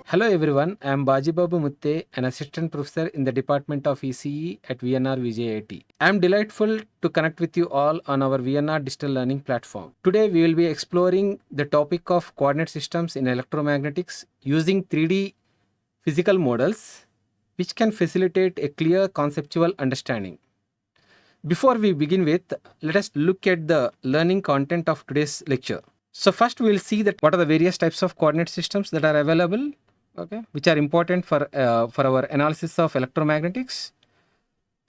Hello everyone, I am Bajibabu Mutte, an assistant professor in the Department of ECE at VNR VJEC. I am delightful to connect with you all on our VNR digital learning platform. Today we will be exploring the topic of coordinate systems in electromagnetics using 3D physical models, which can facilitate a clear conceptual understanding. Before we begin with, let us look at the learning content of today's lecture. So first we will see that what are the various types of coordinate systems that are available, which are important for our analysis of electromagnetics.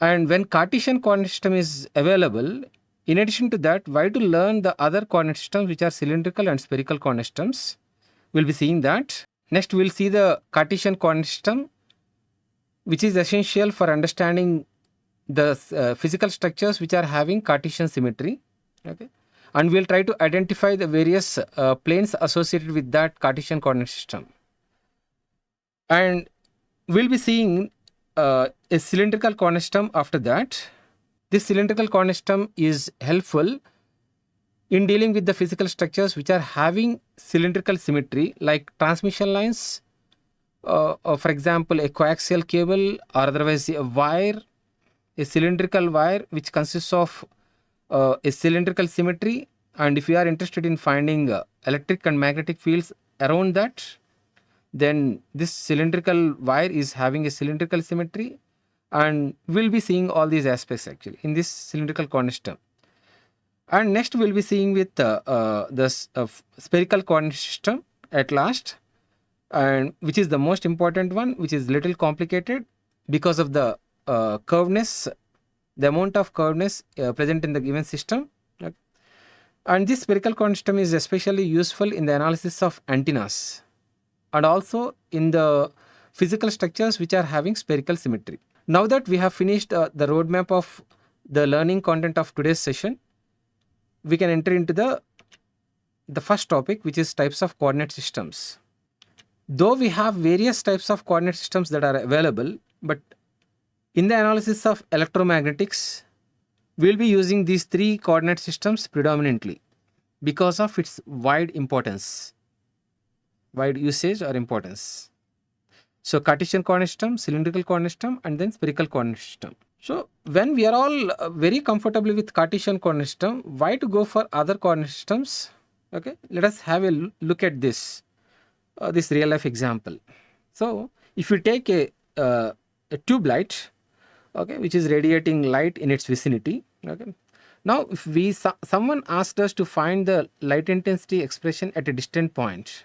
And when Cartesian coordinate system is available, in addition to that, why to learn the other coordinate systems which are cylindrical and spherical coordinate systems? We'll be seeing that. Next we'll see the Cartesian coordinate system, which is essential for understanding the physical structures which are having Cartesian symmetry. And we'll try to identify the various planes associated with that Cartesian coordinate system. And we'll be seeing a cylindrical coordinate system after that. This cylindrical coordinate system is helpful in dealing with the physical structures which are having cylindrical symmetry, like transmission lines, for example, a coaxial cable, or otherwise a wire, a cylindrical wire which consists of a cylindrical symmetry. And if you are interested in finding electric and magnetic fields around that, then this cylindrical wire is having a cylindrical symmetry, and we'll be seeing all these aspects actually in this cylindrical coordinate system. And next we'll be seeing with this spherical coordinate system at last, and which is the most important one, which is little complicated because of the curvedness, the amount of curvedness present in the given system. And this spherical coordinate system is especially useful in the analysis of antennas and also in the physical structures which are having spherical symmetry. Now that we have finished the roadmap of the learning content of today's session, we can enter into the first topic, which is types of coordinate systems. Though we have various types of coordinate systems that are available, but in the analysis of electromagnetics, we'll be using these three coordinate systems predominantly because of its wide importance, wide usage or importance. So Cartesian coordinate system, cylindrical coordinate system, and then spherical coordinate system. So when we are all very comfortable with Cartesian coordinate system, why to go for other coordinate systems? Let us have a look at this real life example. So if you take a tube light, which is radiating light in its vicinity. Now, if someone asked us to find the light intensity expression at a distant point,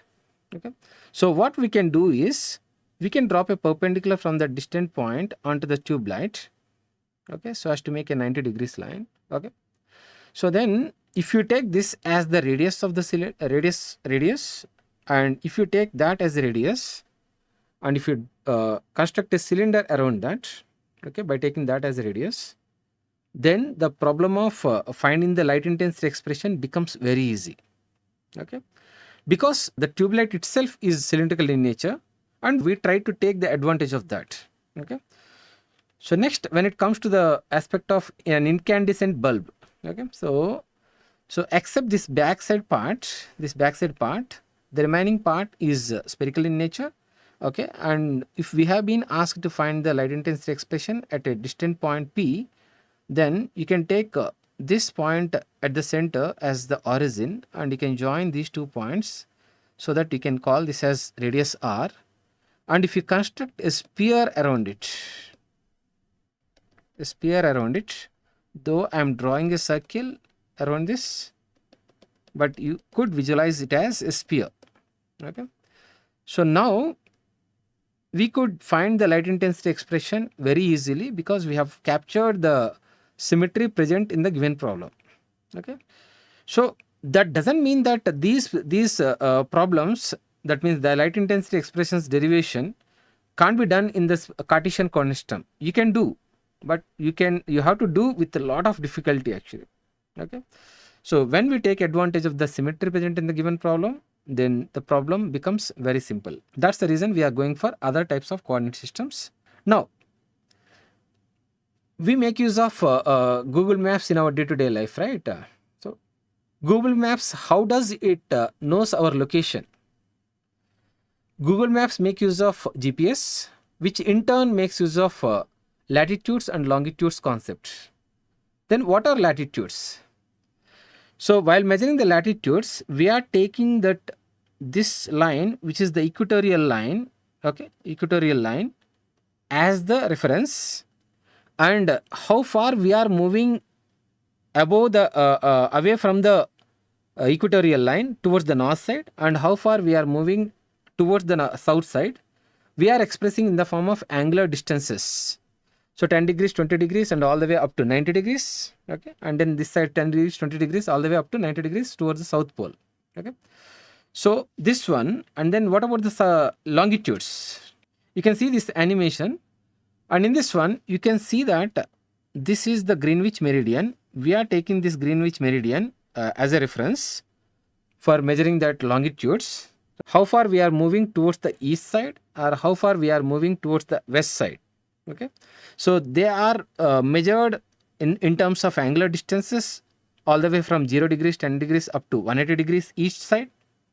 so what we can do is we can drop a perpendicular from the distant point onto the tube light, so as to make a 90 degrees line. So then, if you take this as the radius of the radius, and if you take that as the radius, and if you construct a cylinder around that, by taking that as a radius, then the problem of finding the light intensity expression becomes very easy. Because the tube light itself is cylindrical in nature, and we try to take the advantage of that. So next, when it comes to the aspect of an incandescent bulb, so except this backside part, the remaining part is spherical in nature. And if we have been asked to find the light intensity expression at a distant point P, then you can take this point at the center as the origin, and you can join these 2 points so that you can call this as radius R. And if you construct a sphere around it, though I am drawing a circle around this, but you could visualize it as a sphere. So now we could find the light intensity expression very easily because we have captured the symmetry present in the given problem. So that doesn't mean that these problems, that means the light intensity expressions derivation, can't be done in this Cartesian coordinate system. You can do, but you have to do with a lot of difficulty actually. So when we take advantage of the symmetry present in the given problem, then the problem becomes very simple. That's the reason we are going for other types of coordinate systems. Now, we make use of Google Maps in our day-to-day life, right? So Google Maps, how does it knows our location? Google Maps make use of GPS, which in turn makes use of latitudes and longitudes concept. Then what are latitudes? So while measuring the latitudes, we are taking this line, which is the equatorial line, okay, equatorial line, as the reference, and how far we are moving above the away from the equatorial line towards the north side, and how far we are moving towards the south side, we are expressing in the form of angular distances. So 10 degrees, 20 degrees, and all the way up to 90 degrees. Okay. And then this side 10 degrees, 20 degrees, all the way up to 90 degrees towards the south pole. Okay. So this one, and then what about the longitudes? You can see this animation, and in this one, you can see that this is the Greenwich meridian. We are taking this Greenwich meridian as a reference for measuring that longitudes. How far we are moving towards the east side, or how far we are moving towards the west side. Okay, so they are measured in terms of angular distances, all the way from 0 degrees, 10 degrees up to 180 degrees each side.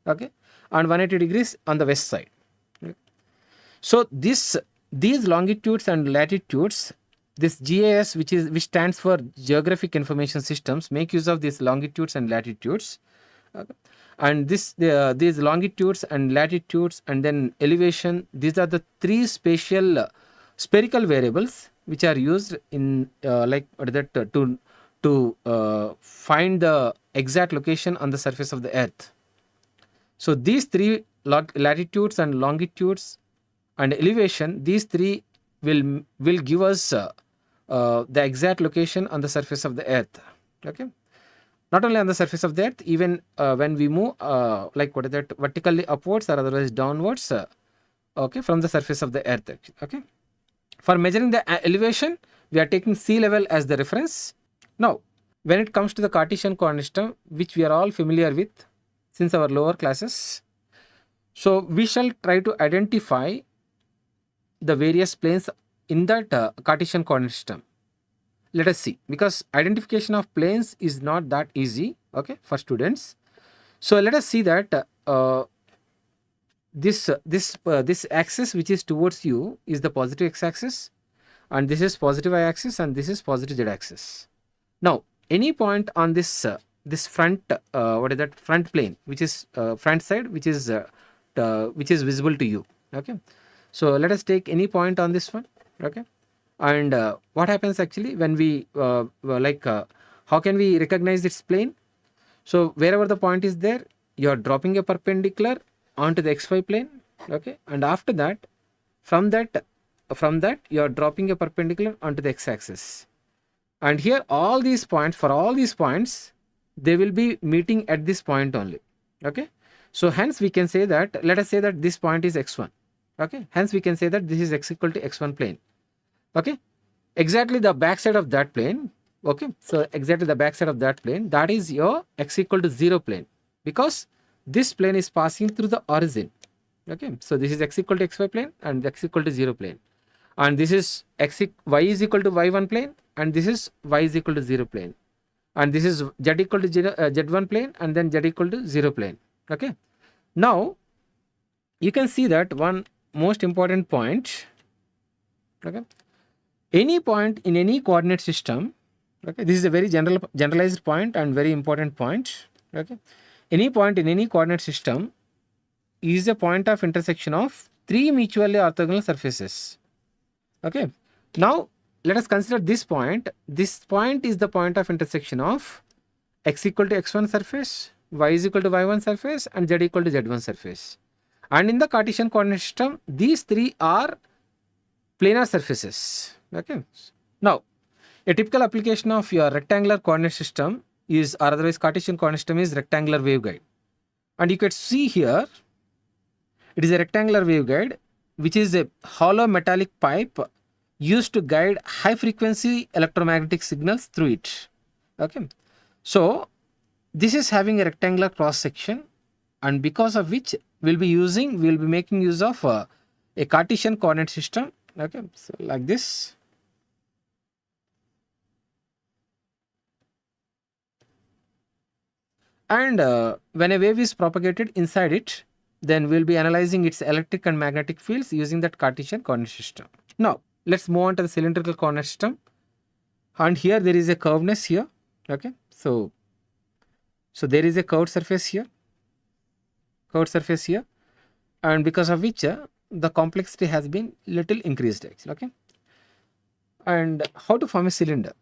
Okay, and 180 degrees on the west side. Okay. So these longitudes and latitudes, this GIS, which stands for Geographic Information Systems, make use of these longitudes and latitudes. Okay. And these longitudes and latitudes, and then elevation, these are the three spherical variables which are used in to find the exact location on the surface of the earth. So these three latitudes and longitudes and elevation, these three will give us the exact location on the surface of the earth. Okay, not only on the surface of the earth, even when we move vertically upwards or otherwise downwards, okay, from the surface of the earth. Okay, for measuring the elevation, we are taking sea level as the reference. Now when it comes to the Cartesian coordinate system, which we are all familiar with since our lower classes, so we shall try to identify the various planes in that Cartesian coordinate system. Let us see, because identification of planes is not that easy, okay, for students. So let us see that this axis which is towards you is the positive x-axis, and this is positive y-axis, and this is positive z-axis. Now any point on this this front front plane, which is front side, which is visible to you. Okay, so let us take any point on this one. Okay, and what happens actually when we how can we recognize its plane? So wherever the point is there, you are dropping a perpendicular onto the xy plane. Okay, and after that, from that you are dropping a perpendicular onto the x-axis. And here all these points, for all these points, they will be meeting at this point only. Okay, so hence we can say that, let us say that this point is x1. Okay, hence we can say that this is x equal to x1 plane. Okay, exactly the backside of that plane. Okay, so exactly the backside of that plane, that is your x equal to 0 plane, because this plane is passing through the origin. Okay, so this is x equal to xy plane and x equal to 0 plane, and this is y is equal to y1 plane, and this is y is equal to 0 plane, and this is z equal to z1 plane, and then z equal to 0 plane. Okay, now you can see that one most important point. Okay, any point in any coordinate system, okay, this is a very generalized point and very important point. Okay, any point in any coordinate system is a point of intersection of three mutually orthogonal surfaces. Okay, now let us consider this point. This point is the point of intersection of x equal to x1 surface, y is equal to y1 surface, and z equal to z1 surface. And in the Cartesian coordinate system, these three are planar surfaces. Okay, now a typical application of your rectangular coordinate system is, or otherwise Cartesian coordinate system, is rectangular waveguide. And you can see here, it is a rectangular waveguide, which is a hollow metallic pipe used to guide high frequency electromagnetic signals through it. Okay, so this is having a rectangular cross section, and because of which we'll be making use of a Cartesian coordinate system. Okay, so like this. And when a wave is propagated inside it, then we'll be analyzing its electric and magnetic fields using that Cartesian coordinate system. Now, let's move on to the cylindrical coordinate system. And here there is a curvedness here. Okay, so there is a curved surface here, and because of which the complexity has been little increased actually. Okay, and how to form a cylinder?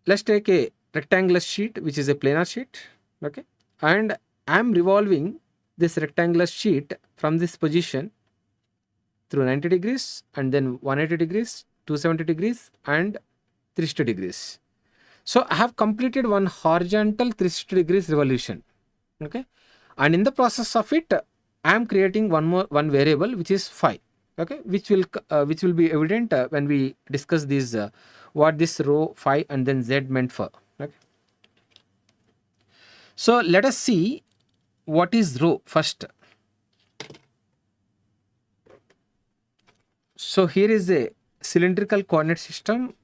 Let's take a rectangular sheet which is a planar sheet. Okay, and I am revolving this rectangular sheet from this position through 90 degrees and then 180 degrees, 270 degrees and 360 degrees. So I have completed one horizontal 360 degrees revolution. Okay, and in the process of it, I am creating one variable which is phi. Okay, which will be evident when we discuss this what this rho, phi and then z meant for. Okay, so let us see what is rho first. So here is a cylindrical coordinate system,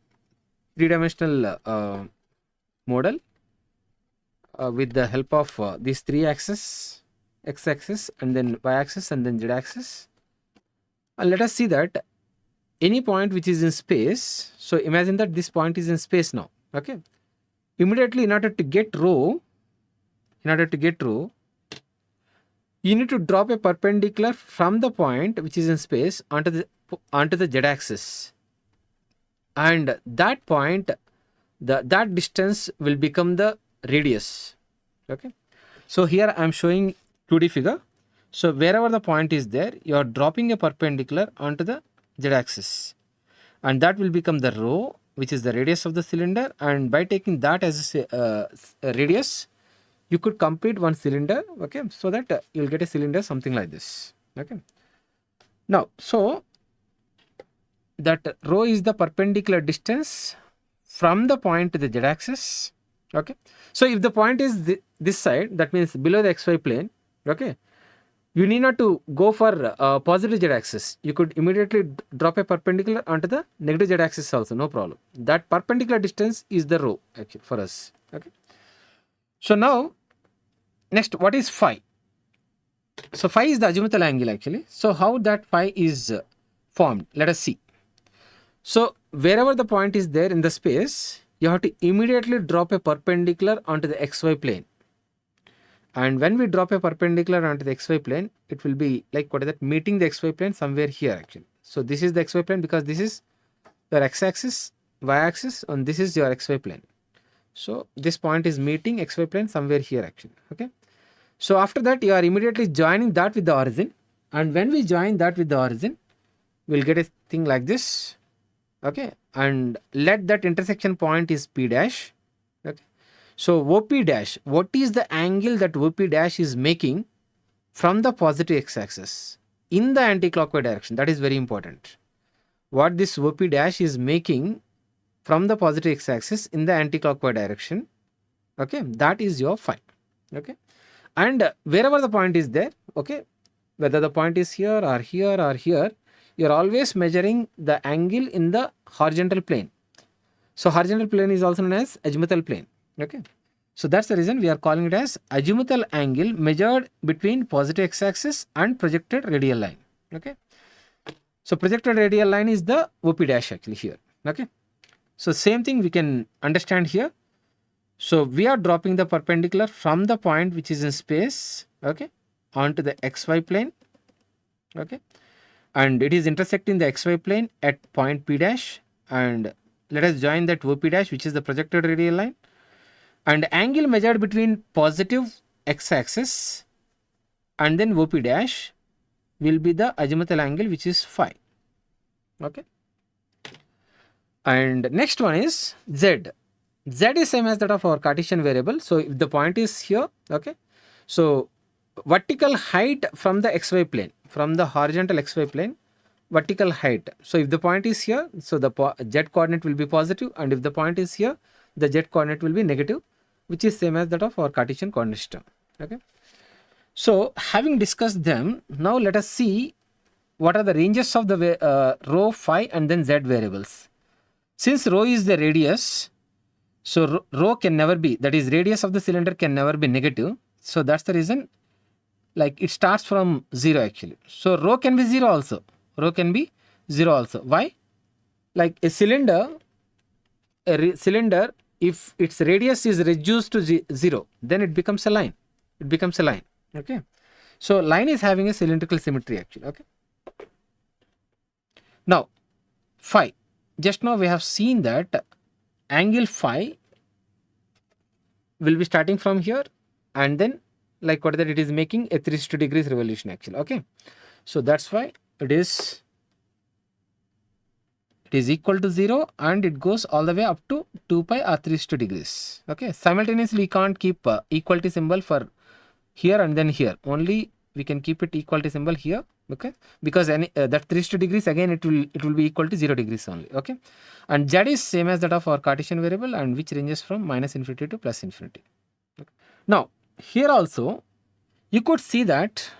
three-dimensional model with the help of these three axes, x-axis and then y-axis and then z-axis. And let us see that any point which is in space, so imagine that this point is in space now. Okay, immediately in order to get rho, you need to drop a perpendicular from the point which is in space onto the z-axis, and that point, that distance will become the radius. Okay, so here I am showing 2D figure. So wherever the point is there, you are dropping a perpendicular onto the z-axis, and that will become the rho, which is the radius of the cylinder, and by taking that as a radius, you could complete one cylinder. Okay, so that you'll get a cylinder something like this. Okay, now so that rho is the perpendicular distance from the point to the z-axis. Okay, so if the point is this side, that means below the xy plane. Okay, you need not to go for positive z-axis. You could immediately drop a perpendicular onto the negative z-axis also, no problem. That perpendicular distance is the rho actually for us. Okay, so now next, what is phi? So phi is the azimuthal angle actually. So how that phi is formed? Let us see. So wherever the point is there in the space, you have to immediately drop a perpendicular onto the xy plane. And when we drop a perpendicular onto the xy plane, it will be like, what is that, meeting the xy plane somewhere here actually. So this is the xy plane because this is your x-axis, y-axis, and this is your xy plane. So this point is meeting xy plane somewhere here actually. Okay, so after that you are immediately joining that with the origin, and when we join that with the origin, we'll get a thing like this. Okay, and let that intersection point is P dash. Okay, so OP dash, what is the angle that OP dash is making from the positive x-axis in the anti-clockwise direction? That is very important. What this OP dash is making from the positive x-axis in the anti-clockwise direction. Okay, that is your phi. Okay, and wherever the point is there, okay, whether the point is here or here or here, you are always measuring the angle in the horizontal plane. So horizontal plane is also known as azimuthal plane. Okay, so that's the reason we are calling it as azimuthal angle measured between positive x-axis and projected radial line. Okay, so projected radial line is the OP dash actually here. Okay, so same thing we can understand here. So we are dropping the perpendicular from the point which is in space, okay, onto the xy plane. Okay, and it is intersecting the xy plane at point P dash, and let us join that OP dash, which is the projected radial line, and angle measured between positive x-axis and then OP dash will be the azimuthal angle, which is phi. Okay, and next one is z. Z is same as that of our Cartesian variable. So if the point is here, okay, so vertical height from the xy plane, from the horizontal xy plane, vertical height. So if the point is here, so the z coordinate will be positive, and if the point is here, the z coordinate will be negative, which is same as that of our Cartesian coordinate system. Okay, so having discussed them, now let us see what are the ranges of the rho, phi and then z variables. Since rho is the radius, so rho can never be, that is radius of the cylinder can never be negative. So that's the reason like it starts from 0 actually. So rho can be 0 also. Rho can be 0 also. Why? Like a cylinder, cylinder, if its radius is reduced to 0, then it becomes a line. It becomes a line. Okay. So line is having a cylindrical symmetry actually. Okay. Now phi. Just now we have seen that angle phi will be starting from here, and then like what that it is making a 360 degrees revolution actually. Okay. So that's why it is equal to 0, and it goes all the way up to 2 pi or 360 degrees. Okay. Simultaneously we can't keep equality symbol for here and then here. Only we can keep it equality symbol here. Okay, because any that 360 degrees again it will be equal to 0 degrees only. Okay, and z is same as that of our Cartesian variable, and which ranges from minus infinity to plus infinity. Okay. Now here also you could see that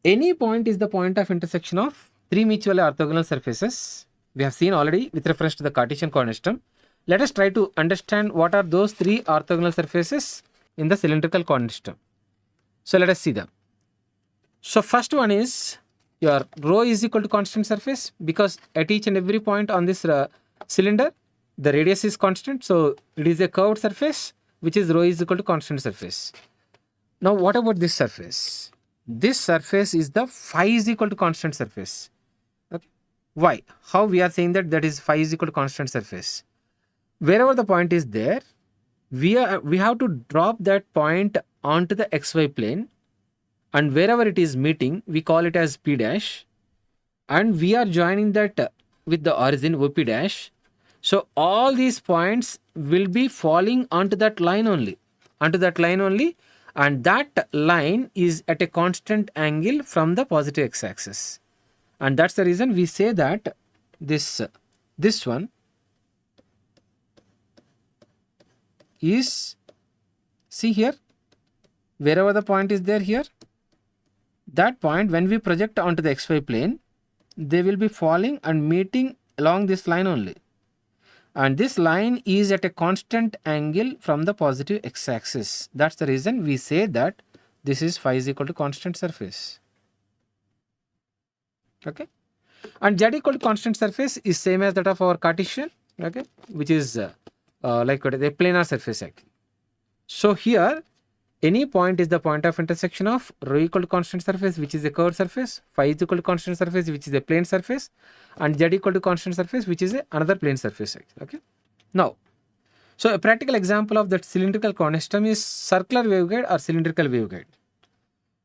any point is the point of intersection of three mutually orthogonal surfaces. We have seen already with reference to the Cartesian coordinate system. Let us try to understand what are those three orthogonal surfaces in the cylindrical coordinate system. So let us see them. So first one is your rho is equal to constant surface, because at each and every point on this cylinder the radius is constant, so it is a curved surface which is rho is equal to constant surface. Now what about this surface? This surface is the phi is equal to constant surface. Okay. Why? How we are saying that is phi is equal to constant surface? Wherever the point is there, we have to drop that point onto the xy plane, and wherever it is meeting we call it as P dash, and we are joining that with the origin OP dash. So all these points will be falling onto that line only, and that line is at a constant angle from the positive x-axis, and that's the reason we say that this one is, see here, wherever the point is there here, that point when we project onto the xy plane, they will be falling and meeting along this line only, and this line is at a constant angle from the positive x-axis. That's the reason we say that this is phi is equal to constant surface. Okay, and z equal to constant surface is same as that of our Cartesian. Okay, which is like what is a planar surface actually. So here any point is the point of intersection of rho equal to constant surface, which is a curved surface, phi is equal to constant surface, which is a plane surface, and z equal to constant surface, which is another plane surface actually. Okay. Now, so a practical example of that cylindrical coordinate system is circular waveguide or cylindrical waveguide.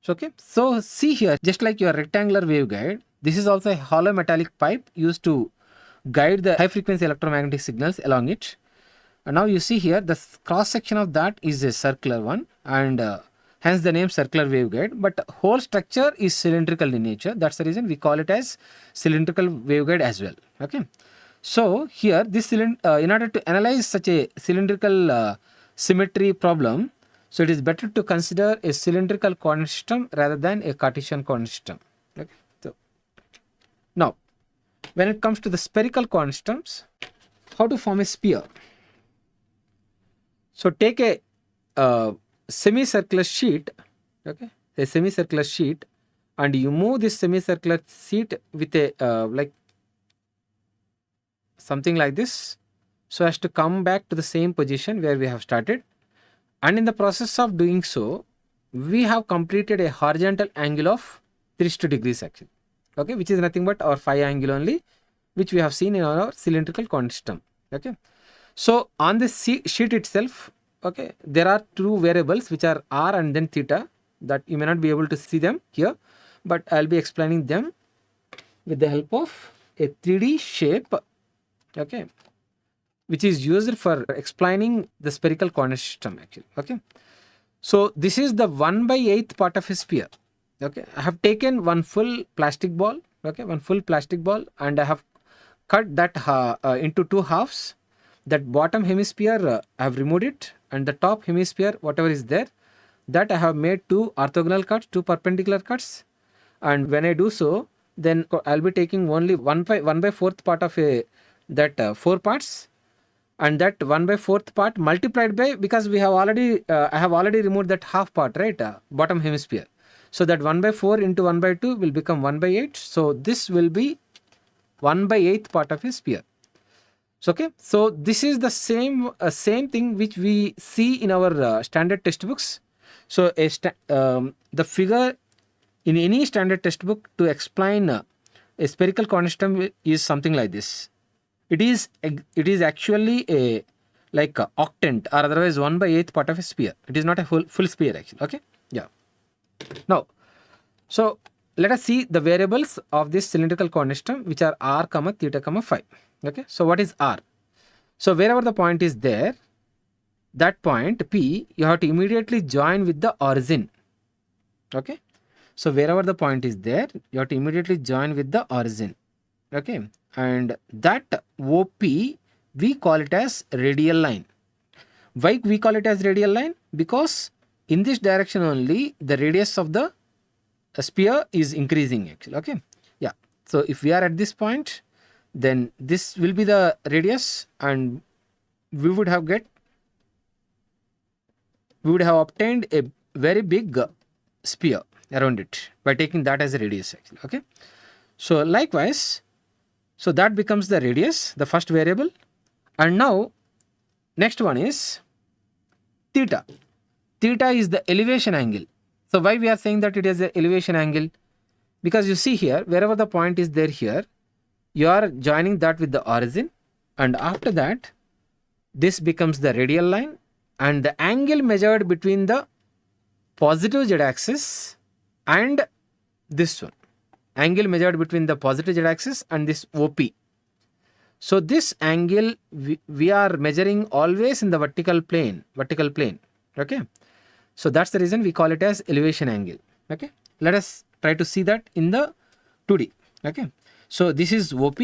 So, okay, so see here, just like your rectangular waveguide, this is also a hollow metallic pipe used to guide the high frequency electromagnetic signals along it. And now you see here the cross section of that is a circular one, and hence the name circular waveguide, but whole structure is cylindrical in nature. That's the reason we call it as cylindrical waveguide as well. Okay, so here this in order to analyze such a cylindrical symmetry problem, so it is better to consider a cylindrical coordinate system rather than a Cartesian coordinate system. Okay, so now when it comes to the spherical coordinate systems, how to form a sphere? So take a semicircular sheet, okay, a semicircular sheet, and you move this semicircular sheet with a like something like this, so as to come back to the same position where we have started. And in the process of doing so, we have completed a horizontal angle of 360 degrees actually. Okay, which is nothing but our phi angle only, which we have seen in our cylindrical coordinate system. Okay. So on this sheet itself, okay, there are two variables which are r and then theta, that you may not be able to see them here, but I'll be explaining them with the help of a 3D shape, okay, which is used for explaining the spherical coordinate system actually. Okay, so this is the 1/8 part of a sphere. Okay, I have taken one full plastic ball, okay, one full plastic ball, and I have cut that into two halves. That bottom hemisphere I have removed it, and the top hemisphere, whatever is there, that I have made two orthogonal cuts, two perpendicular cuts. And when I do so, then I'll be taking only 1/4 part of that 4 parts, and that 1 by 4th part multiplied by, because we have already I have already removed that half part, right, bottom hemisphere. So that 1 by 4 into 1 by 2 will become 1 by 8. So this will be 1 by 8th part of a sphere. So, okay, so this is the same thing which we see in our standard textbooks. So the figure in any standard textbook to explain a spherical coordinate system is something like this. It is actually a like a octant, or otherwise 1 by 8th part of a sphere. It is not a full sphere actually. Okay, yeah. Now, so let us see the variables of this cylindrical coordinate system, which are r, theta, phi. Okay, so what is r? So wherever the point is there, that point P, you have to immediately join with the origin. Okay, so wherever the point is there, you have to immediately join with the origin. Okay, and that OP, we call it as radial line. Why we call it as radial line? Because in this direction only the radius of the sphere is increasing actually. Okay, yeah. So if we are at this point, then this will be the radius, and we would have obtained a very big sphere around it by taking that as a radius actually. Okay, so likewise, so that becomes the radius, the first variable. And now next one is theta. Theta is the elevation angle. So why we are saying that it is an elevation angle? Because you see here, wherever the point is there here, you are joining that with the origin, and after that this becomes the radial line, and the angle measured between the positive z-axis and this one, angle measured between the positive z-axis and this OP. So this angle we are measuring always in the vertical plane. Okay, so that's the reason we call it as elevation angle. Okay, let us try to see that in the 2D. Okay, so this is OP,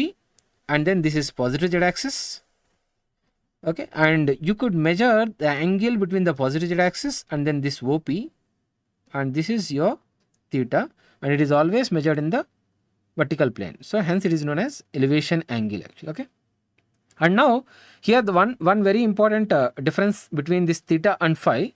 and then this is positive z-axis. Okay, and you could measure the angle between the positive z-axis and then this OP, and this is your theta, and it is always measured in the vertical plane. So hence it is known as elevation angle actually. Okay, and now here the one very important difference between this theta and phi.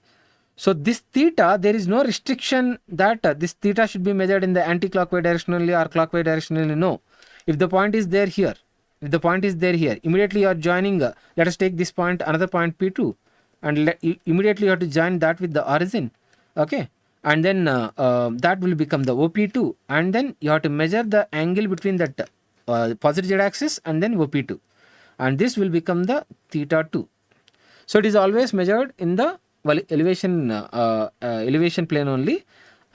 So this theta, there is no restriction that this theta should be measured in the anti-clockwise direction only or clockwise direction only. No, if the point is there here, immediately you are joining, let us take this point, another point P2, and immediately you have to join that with the origin. Okay, and then that will become the OP2, and then you have to measure the angle between that positive z-axis and then OP2, and this will become the theta 2. So it is always measured in the elevation plane only,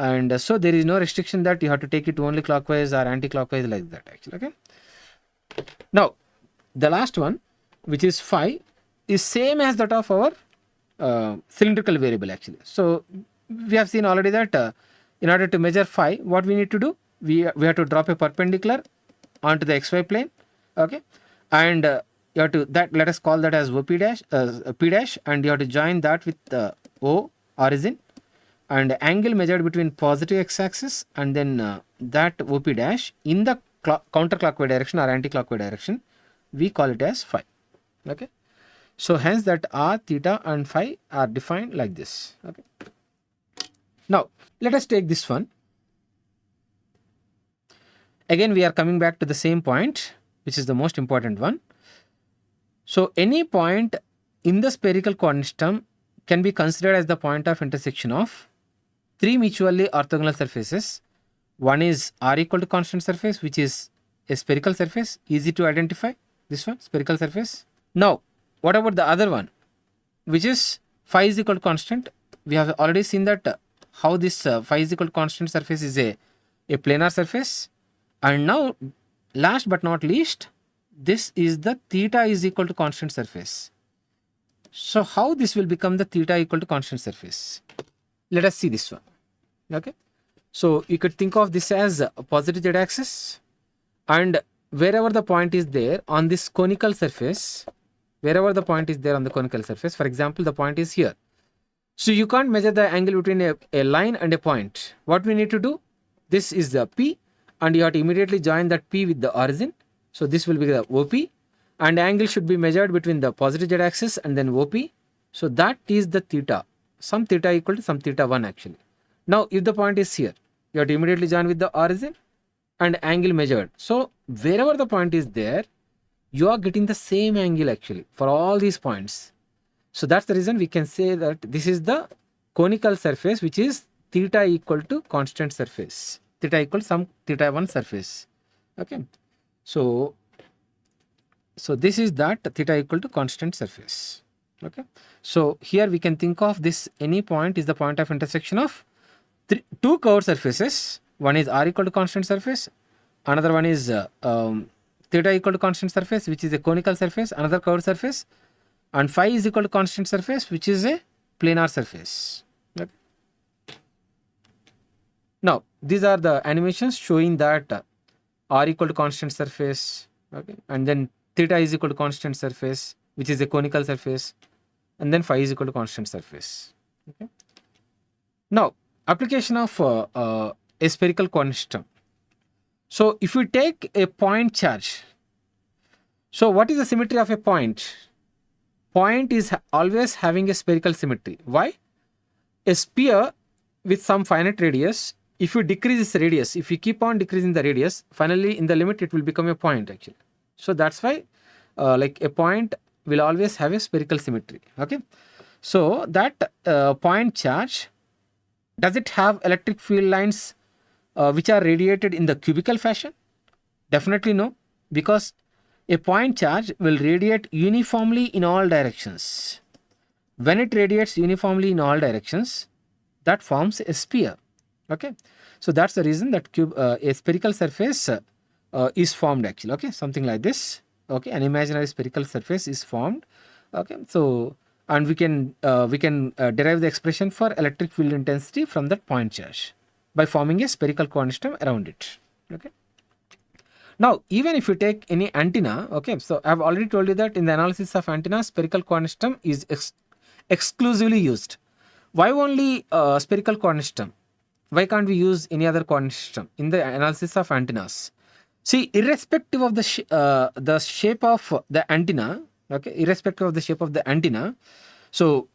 and so there is no restriction that you have to take it only clockwise or anti-clockwise like that actually. Okay, now the last one, which is phi, is same as that of our cylindrical variable actually. So we have seen already that in order to measure phi, what we need to do, we have to drop a perpendicular onto the xy plane. Okay, and you have to, that let us call that as OP dash, P dash, and you have to join that with O origin, and angle measured between positive x-axis and then that OP dash in the counterclockwise direction or anti-clockwise direction, we call it as phi. Okay, so hence that r, theta and phi are defined like this. Okay, now let us take this one. Again we are coming back to the same point, which is the most important one. So any point in the spherical coordinate system can be considered as the point of intersection of three mutually orthogonal surfaces. One is r equal to constant surface, which is a spherical surface, easy to identify, this one, spherical surface. Now what about the other one, which is phi is equal to constant? We have already seen that how this phi is equal to constant surface is a planar surface. And now last but not least, this is the theta is equal to constant surface. So how this will become the theta equal to constant surface? Let us see this one. Okay, so you could think of this as a positive z-axis, and wherever the point is there on this conical surface, for example the point is here, so you can't measure the angle between a line and a point. What we need to do, this is the P, and you have to immediately join that P with the origin. So this will be the OP, and angle should be measured between the positive z axis and then OP. So that is the theta, some theta equal to some theta 1 actually. Now if the point is here, you have to immediately join with the origin and angle measured. So wherever the point is there, you are getting the same angle actually for all these points. So that's the reason we can say that this is the conical surface, which is theta equal to constant surface, theta equal to some theta 1 surface. Okay, so this is that theta equal to constant surface. Okay, so here we can think of this, any point is the point of intersection of two curved surfaces. One is r equal to constant surface, another one is theta equal to constant surface, which is a conical surface, another curved surface, and phi is equal to constant surface, which is a planar surface. Okay. Now these are the animations showing that r equal to constant surface, okay, and then theta is equal to constant surface, which is a conical surface, and then phi is equal to constant surface. Okay. Now application of a spherical coordinate system. So if we take a point charge, so what is the symmetry of a point? Point is always having a spherical symmetry. Why? A sphere with some finite radius, if you decrease its radius, if you keep on decreasing the radius, finally in the limit it will become a point actually. So that's why like a point will always have a spherical symmetry. Okay, so that point charge, does it have electric field lines which are radiated in the cubical fashion? Definitely no, because a point charge will radiate uniformly in all directions. When it radiates uniformly in all directions, that forms a sphere. Okay, so that's the reason that a spherical surface is formed actually. Okay, something like this. Okay, an imaginary spherical surface is formed. Okay, so and we can derive the expression for electric field intensity from that point charge by forming a spherical coordinate system around it. Okay. Now, even if you take any antenna, okay, so I have already told you that in the analysis of antenna, spherical coordinate system is exclusively used. Why only spherical coordinate system? Why can't we use any other coordinate system in the analysis of antennas? See, irrespective of the shape of the antenna, okay, irrespective of the shape of the antenna, so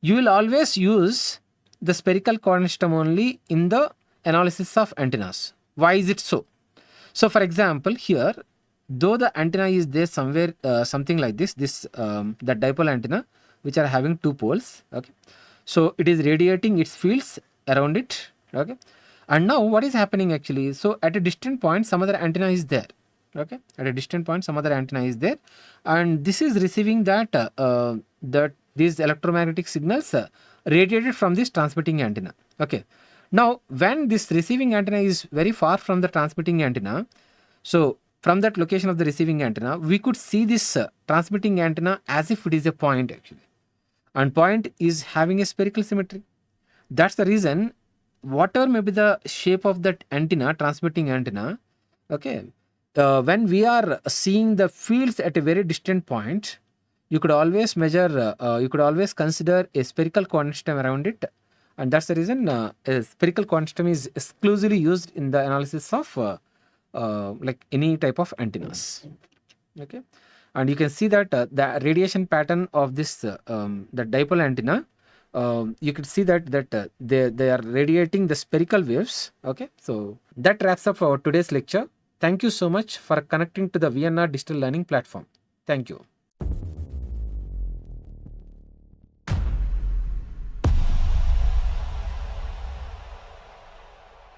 you will always use the spherical coordinate system only in the analysis of antennas. Why is it so? So for example, here, though the antenna is there somewhere, something like this, that dipole antenna, which are having two poles, okay, so it is radiating its fields around it, okay, and now what is happening actually? So at a distant point, some other antenna is there, okay, at a distant point, some other antenna is there, and this is receiving these electromagnetic signals radiated from this transmitting antenna. Okay, now when this receiving antenna is very far from the transmitting antenna, so from that location of the receiving antenna, we could see this transmitting antenna as if it is a point actually, and point is having a spherical symmetry. That's the reason, whatever may be the shape of that antenna, transmitting antenna, okay, when we are seeing the fields at a very distant point, you could always measure, you could always consider a spherical coordinate system around it, and that's the reason a spherical coordinate system is exclusively used in the analysis of like any type of antennas. Okay, and you can see that the radiation pattern of this the dipole antenna, you could see that they are radiating the spherical waves. Okay, so that wraps up our today's lecture. Thank you so much for connecting to the VNR digital learning platform. Thank you.